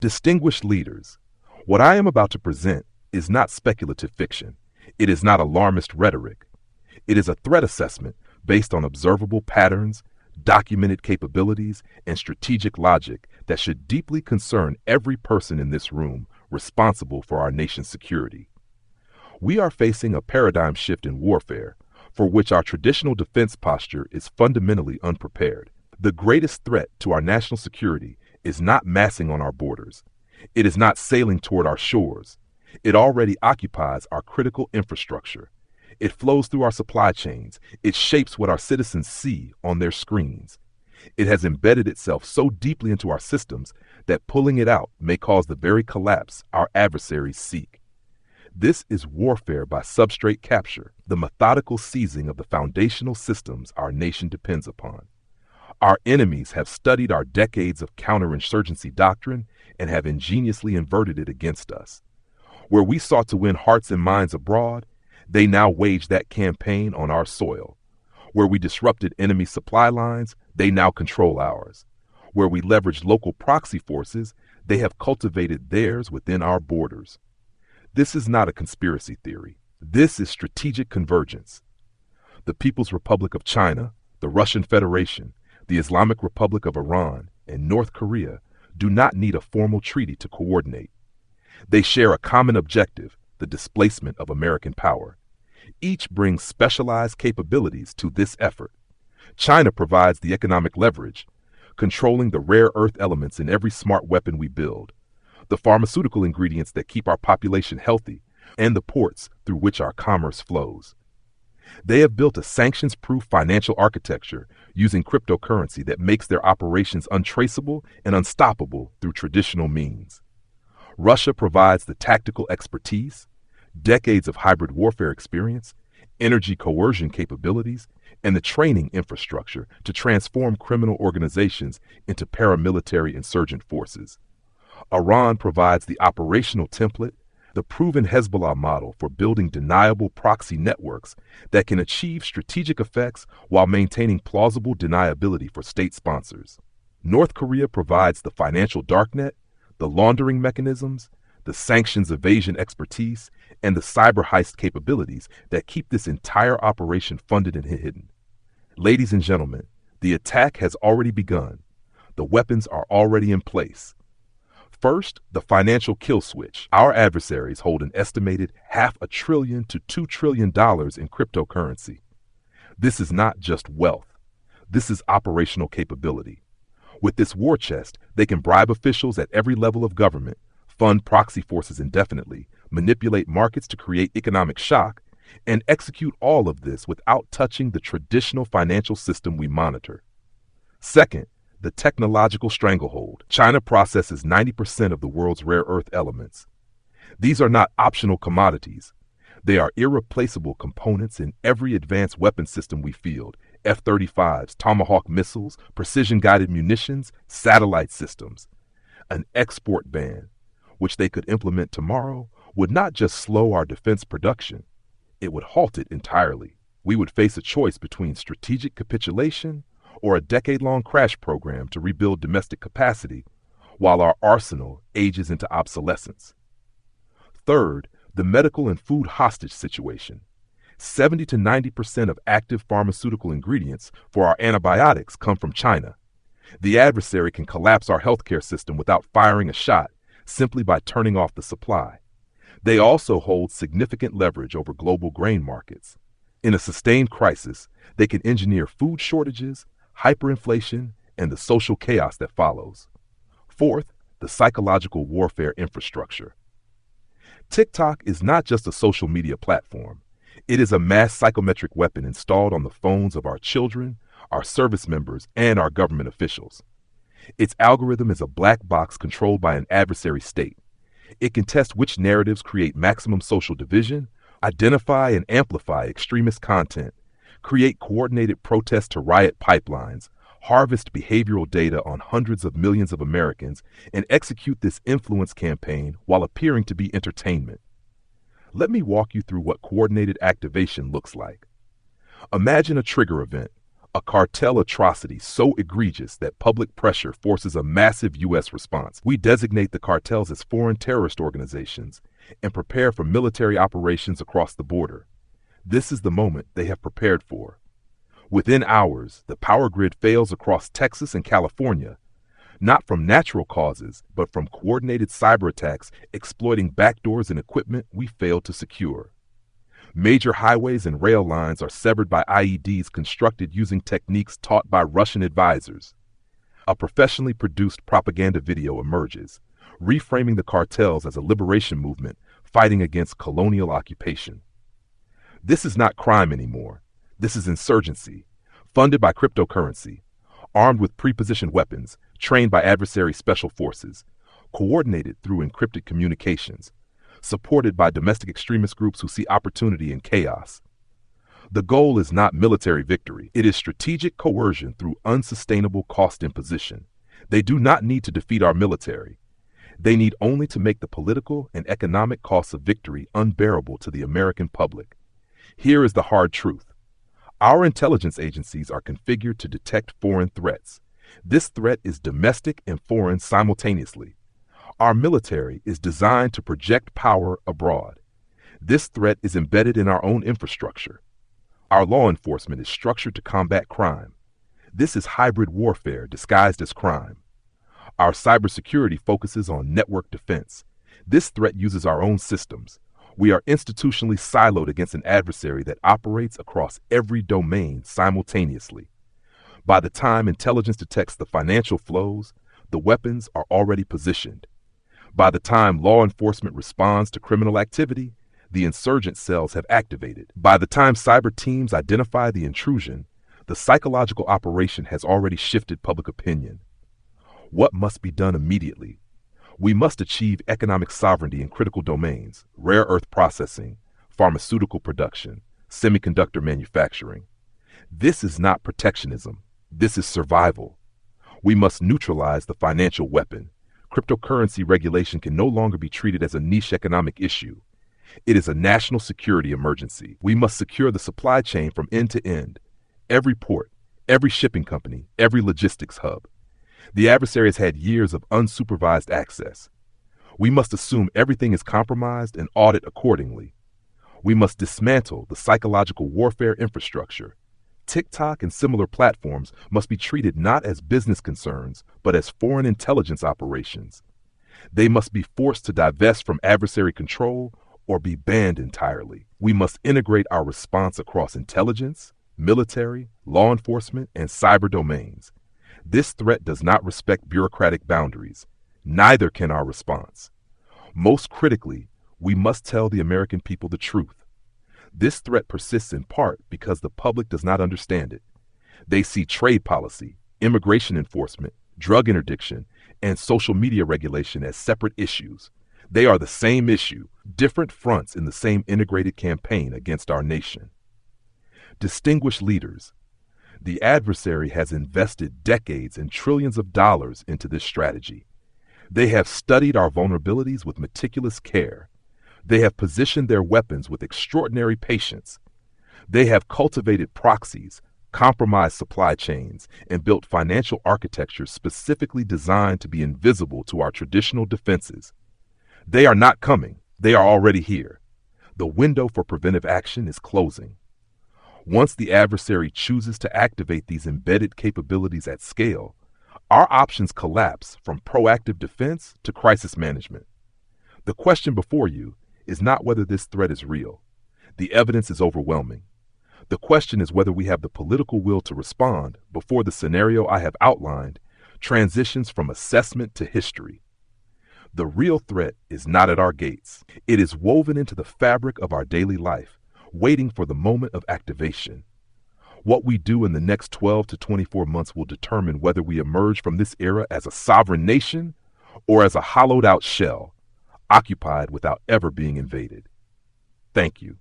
Distinguished leaders, what I am about to present is not speculative fiction. It is not alarmist rhetoric. It is a threat assessment based on observable patterns, documented capabilities, and strategic logic that should deeply concern every person in this room responsible for our nation's security. We are facing a paradigm shift in warfare for which our traditional defense posture is fundamentally unprepared. The greatest threat to our national security is not massing on our borders. It is not sailing toward our shores. It already occupies our critical infrastructure. It flows through our supply chains. It shapes what our citizens see on their screens. It has embedded itself so deeply into our systems that pulling it out may cause the very collapse our adversaries seek. This is warfare by substrate capture, the methodical seizing of the foundational systems our nation depends upon. Our enemies have studied our decades of counterinsurgency doctrine and have ingeniously inverted it against us. Where we sought to win hearts and minds abroad, they now wage that campaign on our soil. Where we disrupted enemy supply lines, they now control ours. Where we leveraged local proxy forces, they have cultivated theirs within our borders. This is not a conspiracy theory. This is strategic convergence. The People's Republic of China, the Russian Federation, the Islamic Republic of Iran, and North Korea do not need a formal treaty to coordinate. They share a common objective, the displacement of American power. Each brings specialized capabilities to this effort. China provides the economic leverage, controlling the rare earth elements in every smart weapon we build, the pharmaceutical ingredients that keep our population healthy, and the ports through which our commerce flows. They have built a sanctions-proof financial architecture using cryptocurrency that makes their operations untraceable and unstoppable through traditional means. Russia provides the tactical expertise, decades of hybrid warfare experience, energy coercion capabilities, and the training infrastructure to transform criminal organizations into paramilitary insurgent forces. Iran provides the operational template, the proven Hezbollah model for building deniable proxy networks that can achieve strategic effects while maintaining plausible deniability for state sponsors. North Korea provides the financial darknet, the laundering mechanisms, the sanctions evasion expertise, and the cyber heist capabilities that keep this entire operation funded and hidden. Ladies and gentlemen, the attack has already begun. The weapons are already in place. First, the financial kill switch. Our adversaries hold an estimated $500 billion to $2 trillion in cryptocurrency. This is not just wealth. This is operational capability. With this war chest, they can bribe officials at every level of government, fund proxy forces indefinitely, manipulate markets to create economic shock, and execute all of this without touching the traditional financial system we monitor. Second, the technological stranglehold. China processes 90% of the world's rare earth elements. These are not optional commodities. They are irreplaceable components in every advanced weapon system we field: F-35s, Tomahawk missiles, precision-guided munitions, satellite systems. An export ban, which they could implement tomorrow, would not just slow our defense production, it would halt it entirely. We would face a choice between strategic capitulation or a decade-long crash program to rebuild domestic capacity while our arsenal ages into obsolescence. Third, the medical and food hostage situation. 70 to 90% of active pharmaceutical ingredients for our antibiotics come from China. The adversary can collapse our healthcare system without firing a shot, simply by turning off the supply. They also hold significant leverage over global grain markets. In a sustained crisis, they can engineer food shortages, hyperinflation, and the social chaos that follows. Fourth, the psychological warfare infrastructure. TikTok is not just a social media platform. It is a mass psychometric weapon installed on the phones of our children, our service members, and our government officials. Its algorithm is a black box controlled by an adversary state. It can test which narratives create maximum social division, identify and amplify extremist content, create coordinated protest to riot pipelines, harvest behavioral data on hundreds of millions of Americans, and execute this influence campaign while appearing to be entertainment. Let me walk you through what coordinated activation looks like. Imagine a trigger event, A cartel atrocity so egregious that public pressure forces a massive U.S. response. We designate the cartels as foreign terrorist organizations and prepare for military operations across the border. This is the moment they have prepared for. Within hours, the power grid fails across Texas and California, not from natural causes, but from coordinated cyber attacks exploiting backdoors and equipment we failed to secure. Major highways and rail lines are severed by IEDs constructed using techniques taught by Russian advisors. A professionally produced propaganda video emerges, reframing the cartels as a liberation movement fighting against colonial occupation. This is not crime anymore. This is insurgency, funded by cryptocurrency, armed with pre-positioned weapons, trained by adversary special forces, coordinated through encrypted communications, supported by domestic extremist groups who see opportunity in chaos. The goal is not military victory. It is strategic coercion through unsustainable cost imposition. They do not need to defeat our military. They need only to make the political and economic costs of victory unbearable to the American public. Here is the hard truth. Our intelligence agencies are configured to detect foreign threats. This threat is domestic and foreign simultaneously. Our military is designed to project power abroad. This threat is embedded in our own infrastructure. Our law enforcement is structured to combat crime. This is hybrid warfare disguised as crime. Our cybersecurity focuses on network defense. This threat uses our own systems. We are institutionally siloed against an adversary that operates across every domain simultaneously. By the time intelligence detects the financial flows, the weapons are already positioned. By the time law enforcement responds to criminal activity, the insurgent cells have activated. By the time cyber teams identify the intrusion, the psychological operation has already shifted public opinion. What must be done immediately? We must achieve economic sovereignty in critical domains, rare earth processing, pharmaceutical production, semiconductor manufacturing. This is not protectionism. This is survival. We must neutralize the financial weapon. Cryptocurrency regulation can no longer be treated as a niche economic issue. It is a national security emergency. We must secure the supply chain from end to end. Every port, every shipping company, every logistics hub. The adversary has had years of unsupervised access. We must assume everything is compromised and audit accordingly. We must dismantle the psychological warfare infrastructure. TikTok and similar platforms must be treated not as business concerns, but as foreign intelligence operations. They must be forced to divest from adversary control or be banned entirely. We must integrate our response across intelligence, military, law enforcement, and cyber domains. This threat does not respect bureaucratic boundaries. Neither can our response. Most critically, we must tell the American people the truth. This threat persists in part because the public does not understand it. They see trade policy, immigration enforcement, drug interdiction, and social media regulation as separate issues. They are the same issue, different fronts in the same integrated campaign against our nation. Distinguished leaders, the adversary has invested decades and trillions of dollars into this strategy. They have studied our vulnerabilities with meticulous care. They have positioned their weapons with extraordinary patience. They have cultivated proxies, compromised supply chains, and built financial architecture specifically designed to be invisible to our traditional defenses. They are not coming. They are already here. The window for preventive action is closing. Once the adversary chooses to activate these embedded capabilities at scale, our options collapse from proactive defense to crisis management. The question before you is not whether this threat is real. The evidence is overwhelming. The question is whether we have the political will to respond before the scenario I have outlined transitions from assessment to history. The real threat is not at our gates. It is woven into the fabric of our daily life, waiting for the moment of activation. What we do in the next 12 to 24 months will determine whether we emerge from this era as a sovereign nation or as a hollowed out shell, occupied without ever being invaded. Thank you.